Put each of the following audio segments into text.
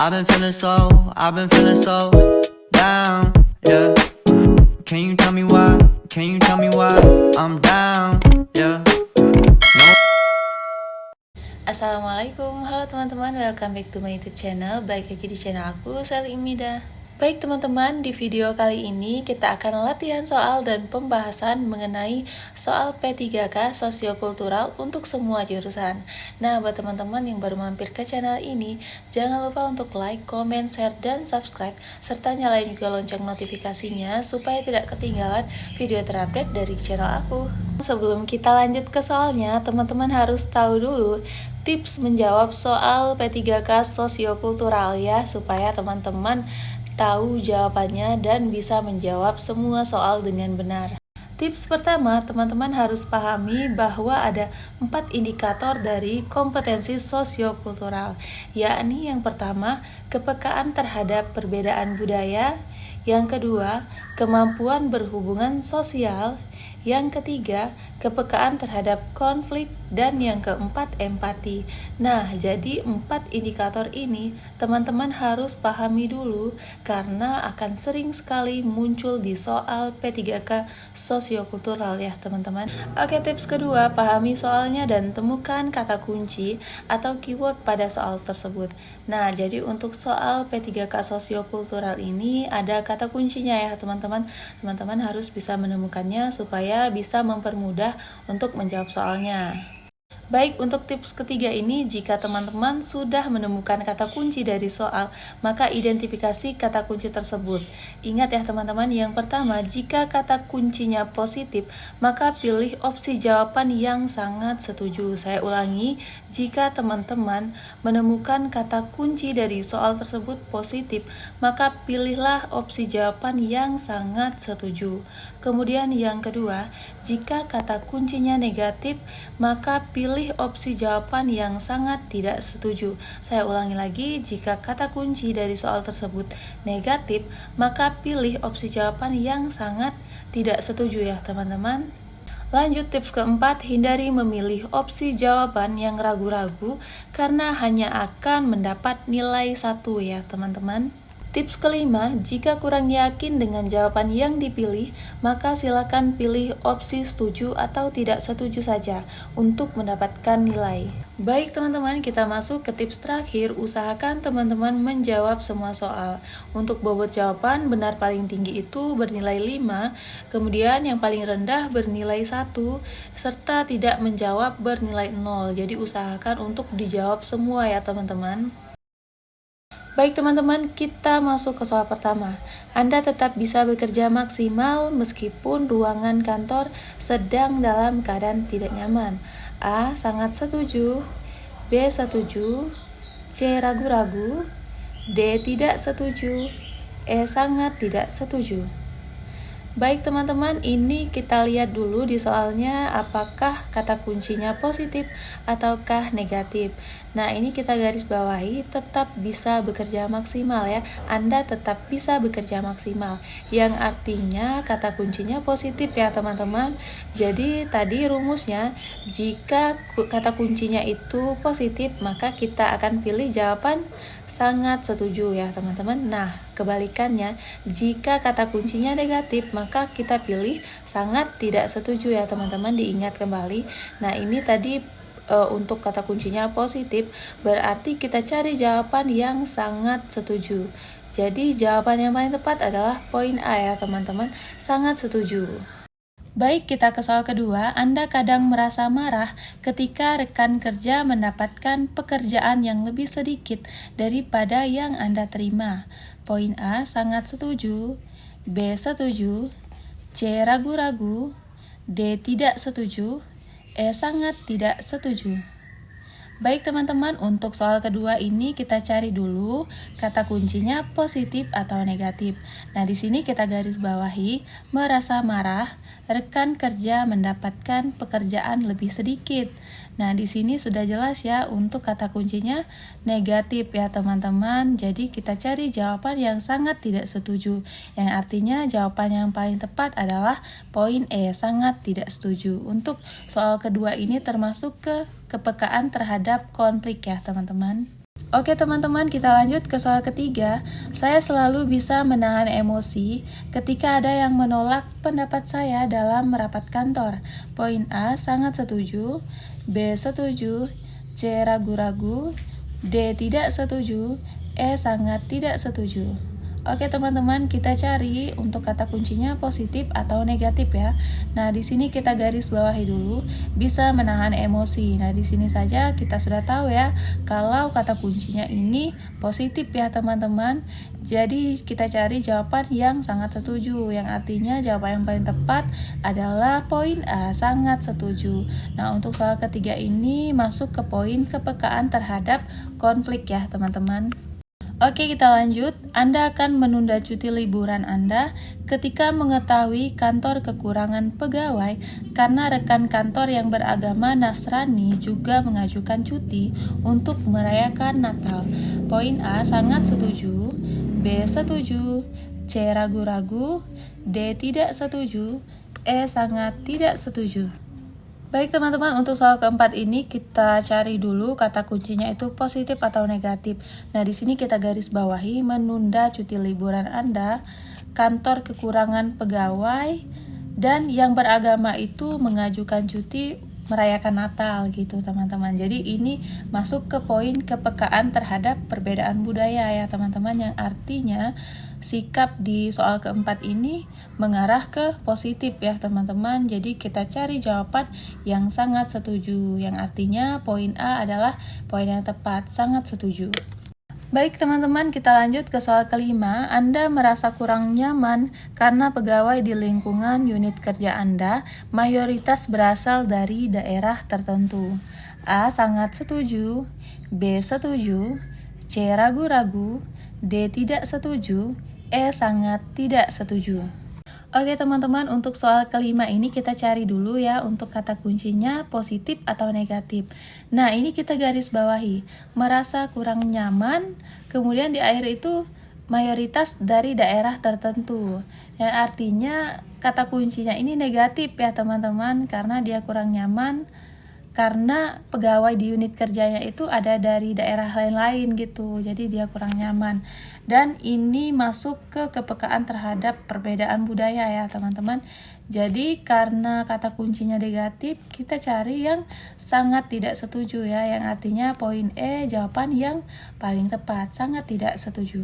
I've been feeling so down, yeah. Can you tell me why? Can you tell me why I'm down, yeah. No. Assalamualaikum, halo teman-teman, welcome back to my YouTube channel. Balik lagi di channel aku, Sally Imida. Baik teman-teman, di video kali ini kita akan latihan soal dan pembahasan mengenai soal P3K Sosiokultural untuk semua jurusan. Nah, buat teman-teman yang baru mampir ke channel ini, jangan lupa untuk like, comment, share, dan subscribe, serta nyalain juga lonceng notifikasinya supaya tidak ketinggalan video terupdate dari channel aku. Sebelum kita lanjut ke soalnya, teman-teman harus tahu dulu tips menjawab soal P3K Sosiokultural ya, supaya teman-teman tahu jawabannya dan bisa menjawab semua soal dengan benar. Tips pertama, teman-teman harus pahami bahwa ada 4 indikator dari kompetensi sosiokultural, yakni yang pertama, kepekaan terhadap perbedaan budaya, yang kedua, kemampuan berhubungan sosial, yang ketiga, kepekaan terhadap konflik, dan yang keempat, empati. Nah, jadi 4 indikator ini teman-teman harus pahami dulu karena akan sering sekali muncul di soal P3K Sosiokultural ya teman-teman. Oke, tips kedua, pahami soalnya dan temukan kata kunci atau keyword pada soal tersebut. Nah, jadi untuk soal P3K Sosiokultural ini ada kata kuncinya ya teman-teman. Teman-teman harus bisa menemukannya supaya bisa mempermudah untuk menjawab soalnya. Baik, untuk tips ketiga ini, jika teman-teman sudah menemukan kata kunci dari soal, maka identifikasi kata kunci tersebut. Ingat ya teman-teman, yang pertama, jika kata kuncinya positif, maka pilih opsi jawaban yang sangat setuju. Saya ulangi, jika teman-teman menemukan kata kunci dari soal tersebut positif, maka pilihlah opsi jawaban yang sangat setuju. Kemudian yang kedua, jika kata kuncinya negatif, maka pilih opsi jawaban yang sangat tidak setuju. Saya ulangi lagi, jika kata kunci dari soal tersebut negatif, maka pilih opsi jawaban yang sangat tidak setuju ya teman-teman. Lanjut tips keempat, hindari memilih opsi jawaban yang ragu-ragu karena hanya akan mendapat nilai 1 ya teman-teman. Tips kelima, jika kurang yakin dengan jawaban yang dipilih, maka silakan pilih opsi setuju atau tidak setuju saja untuk mendapatkan nilai. Baik teman-teman, kita masuk ke tips terakhir, usahakan teman-teman menjawab semua soal. Untuk bobot jawaban, benar paling tinggi itu bernilai 5, kemudian yang paling rendah bernilai 1, serta tidak menjawab bernilai 0. Jadi usahakan untuk dijawab semua ya teman-teman. Baik teman-teman, kita masuk ke soal pertama. Anda tetap bisa bekerja maksimal meskipun ruangan kantor sedang dalam keadaan tidak nyaman. A. Sangat setuju. B. Setuju. C. Ragu-ragu. D. Tidak setuju. E. Sangat tidak setuju. Baik teman-teman, ini kita lihat dulu di soalnya apakah kata kuncinya positif ataukah negatif. Nah, ini kita garis bawahi tetap bisa bekerja maksimal ya. Anda tetap bisa bekerja maksimal. Yang artinya kata kuncinya positif ya teman-teman. Jadi tadi rumusnya, jika kata kuncinya itu positif, maka kita akan pilih jawaban sangat setuju ya teman-teman. Nah, kebalikannya, jika kata kuncinya negatif, maka kita pilih sangat tidak setuju ya teman-teman. Diingat kembali. Nah, ini tadi untuk kata kuncinya positif, berarti kita cari jawaban yang sangat setuju. Jadi jawaban yang paling tepat adalah poin A ya teman-teman, sangat setuju. Baik, kita ke soal kedua. Anda kadang merasa marah ketika rekan kerja mendapatkan pekerjaan yang lebih sedikit daripada yang Anda terima. Poin A, sangat setuju. B, setuju. C, ragu-ragu. D, tidak setuju. E, sangat tidak setuju. Baik teman-teman, untuk soal kedua ini kita cari dulu kata kuncinya positif atau negatif. Nah, di sini kita garis bawahi merasa marah, rekan kerja mendapatkan pekerjaan lebih sedikit. Nah, di sini sudah jelas ya untuk kata kuncinya negatif ya teman-teman. Jadi kita cari jawaban yang sangat tidak setuju, yang artinya jawaban yang paling tepat adalah poin E, sangat tidak setuju. Untuk soal kedua ini termasuk kepekaan terhadap konflik ya teman-teman. Oke teman-teman, kita lanjut ke soal ketiga. Saya selalu bisa menahan emosi ketika ada yang menolak pendapat saya dalam merapat kantor. Poin A, sangat setuju. B, setuju. C, ragu-ragu. D, tidak setuju. E, sangat tidak setuju. Oke teman-teman, kita cari untuk kata kuncinya positif atau negatif ya. Nah, di sini kita garis bawahi dulu, bisa menahan emosi. Nah, di sini saja kita sudah tahu ya, kalau kata kuncinya ini positif ya teman-teman. Jadi kita cari jawaban yang sangat setuju, yang artinya jawaban yang paling tepat adalah poin A, sangat setuju. Nah, untuk soal ketiga ini masuk ke poin kepekaan terhadap konflik ya teman-teman. Oke, kita lanjut. Anda akan menunda cuti liburan Anda ketika mengetahui kantor kekurangan pegawai karena rekan kantor yang beragama Nasrani juga mengajukan cuti untuk merayakan Natal. Poin A, sangat setuju. B, setuju. C, ragu-ragu. D, tidak setuju. E, sangat tidak setuju. Baik teman-teman, untuk soal keempat ini kita cari dulu kata kuncinya itu positif atau negatif. Nah, di sini kita garis bawahi menunda cuti liburan Anda, kantor kekurangan pegawai, dan yang beragama itu mengajukan cuti merayakan Natal gitu teman-teman. Jadi ini masuk ke poin kepekaan terhadap perbedaan budaya ya teman-teman, yang artinya sikap di soal keempat ini mengarah ke positif ya teman-teman. Jadi kita cari jawaban yang sangat setuju, yang artinya poin A adalah poin yang tepat, sangat setuju. Baik teman-teman, kita lanjut ke soal kelima. Anda merasa kurang nyaman karena pegawai di lingkungan unit kerja Anda mayoritas berasal dari daerah tertentu. A, sangat setuju. B, setuju. C, ragu-ragu. D, tidak setuju. E, sangat tidak setuju. Oke teman-teman, untuk soal kelima ini kita cari dulu ya untuk kata kuncinya positif atau negatif. Nah, ini kita garis bawahi, merasa kurang nyaman, kemudian di akhir itu mayoritas dari daerah tertentu. Yang artinya kata kuncinya ini negatif ya teman-teman, karena dia kurang nyaman karena pegawai di unit kerjanya itu ada dari daerah lain-lain gitu, jadi dia kurang nyaman. Dan ini masuk ke kepekaan terhadap perbedaan budaya ya teman-teman. Jadi karena kata kuncinya negatif, kita cari yang sangat tidak setuju ya, yang artinya poin E jawaban yang paling tepat, sangat tidak setuju.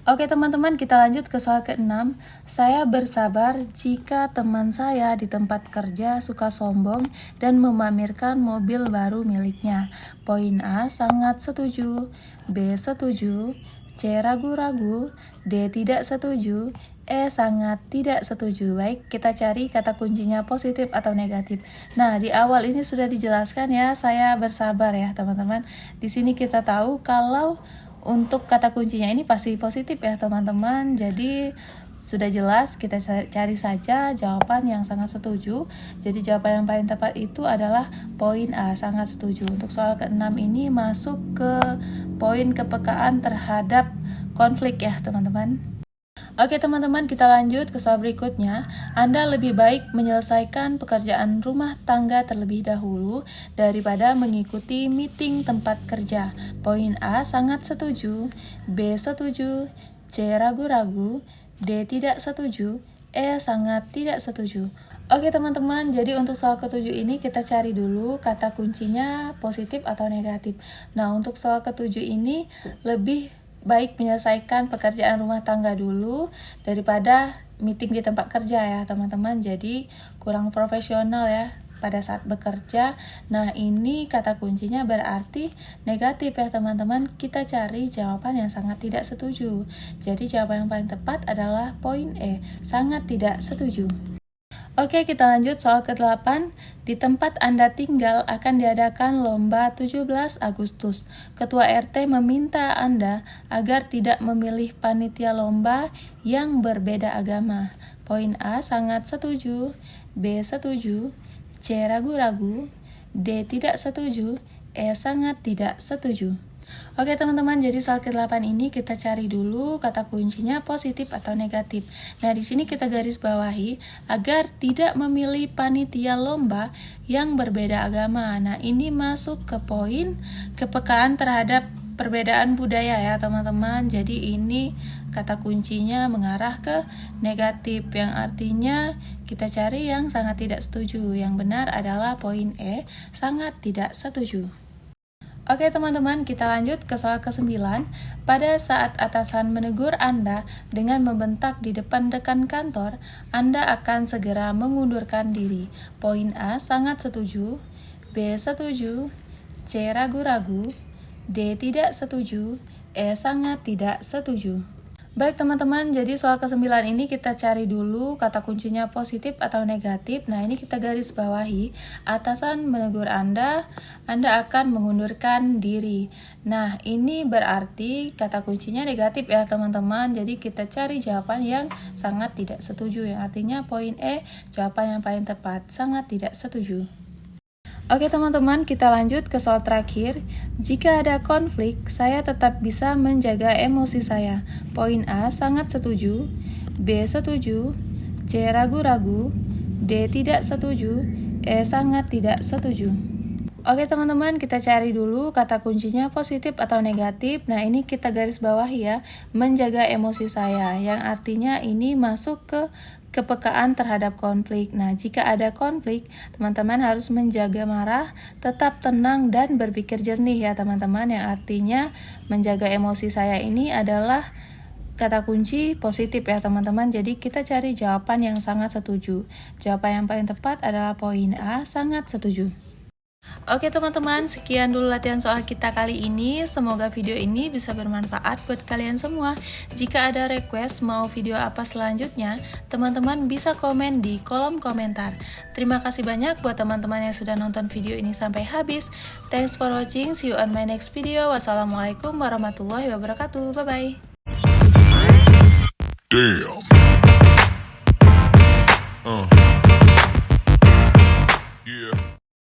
Oke teman-teman, kita lanjut ke soal ke-6. Saya bersabar jika teman saya di tempat kerja suka sombong dan memamerkan mobil baru miliknya. Poin A, sangat setuju. B, setuju. C, ragu-ragu. D, tidak setuju. E, sangat tidak setuju. Baik, kita cari kata kuncinya positif atau negatif. Nah, di awal ini sudah dijelaskan ya, saya bersabar ya teman-teman. Di sini kita tahu kalau untuk kata kuncinya ini pasti positif ya teman-teman. Jadi sudah jelas, kita cari saja jawaban yang sangat setuju. Jadi jawaban yang paling tepat itu adalah poin A, sangat setuju. Untuk soal ke-6 ini masuk ke poin kepekaan terhadap konflik ya teman-teman. Oke teman-teman, kita lanjut ke soal berikutnya. Anda lebih baik menyelesaikan pekerjaan rumah tangga terlebih dahulu daripada mengikuti meeting tempat kerja. Poin A, sangat setuju. B, setuju. C, ragu-ragu. D, tidak setuju. E, sangat tidak setuju. Oke teman-teman, jadi untuk soal ketujuh ini kita cari dulu kata kuncinya positif atau negatif. Nah, untuk soal ketujuh ini lebih baik menyelesaikan pekerjaan rumah tangga dulu daripada meeting di tempat kerja ya teman-teman. Jadi kurang profesional ya pada saat bekerja. Nah, ini kata kuncinya berarti negatif ya teman-teman. Kita cari jawaban yang sangat tidak setuju. Jadi jawaban yang paling tepat adalah poin E, sangat tidak setuju. Oke, kita lanjut soal ke-8. Di tempat Anda tinggal akan diadakan lomba 17 Agustus. Ketua RT meminta Anda agar tidak memilih panitia lomba yang berbeda agama. Poin A, sangat setuju. B, setuju. C, ragu-ragu. D, tidak setuju. E, sangat tidak setuju. Oke teman-teman, jadi soal ke-8 ini kita cari dulu kata kuncinya positif atau negatif. Nah, di sini kita garis bawahi agar tidak memilih panitia lomba yang berbeda agama. Nah, ini masuk ke poin kepekaan terhadap perbedaan budaya ya teman-teman. Jadi ini kata kuncinya mengarah ke negatif, yang artinya kita cari yang sangat tidak setuju. Yang benar adalah poin E, sangat tidak setuju. Oke teman-teman, kita lanjut ke soal ke-9. Pada saat atasan menegur Anda dengan membentak di depan rekan kantor, Anda akan segera mengundurkan diri. Poin A, sangat setuju. B, setuju. C, ragu-ragu. D, tidak setuju. E, sangat tidak setuju. Baik teman-teman, jadi soal ke-9 ini kita cari dulu kata kuncinya positif atau negatif. Nah, ini kita garis bawahi. Atasan menegur Anda akan mengundurkan diri. Nah, ini berarti kata kuncinya negatif ya teman-teman. Jadi kita cari jawaban yang sangat tidak setuju, yang artinya poin E, jawaban yang paling tepat, sangat tidak setuju. Oke teman-teman, kita lanjut ke soal terakhir. Jika ada konflik, saya tetap bisa menjaga emosi saya. Poin A, sangat setuju. B, setuju. C, ragu-ragu. D, tidak setuju. E, sangat tidak setuju. Oke teman-teman, kita cari dulu kata kuncinya positif atau negatif. Nah, ini kita garis bawah ya, menjaga emosi saya, yang artinya ini masuk ke kepekaan terhadap konflik. Nah, jika ada konflik, teman-teman harus menjaga marah, tetap tenang dan berpikir jernih ya teman-teman, yang artinya menjaga emosi saya ini adalah kata kunci positif ya teman-teman. Jadi kita cari jawaban yang sangat setuju. Jawaban yang paling tepat adalah poin A, sangat setuju. Oke teman-teman, sekian dulu latihan soal kita kali ini. Semoga video ini bisa bermanfaat buat kalian semua. Jika ada request mau video apa selanjutnya, teman-teman bisa komen di kolom komentar. Terima kasih banyak buat teman-teman yang sudah nonton video ini sampai habis. Thanks for watching, see you on my next video. Wassalamualaikum warahmatullahi wabarakatuh. Bye-bye. Damn.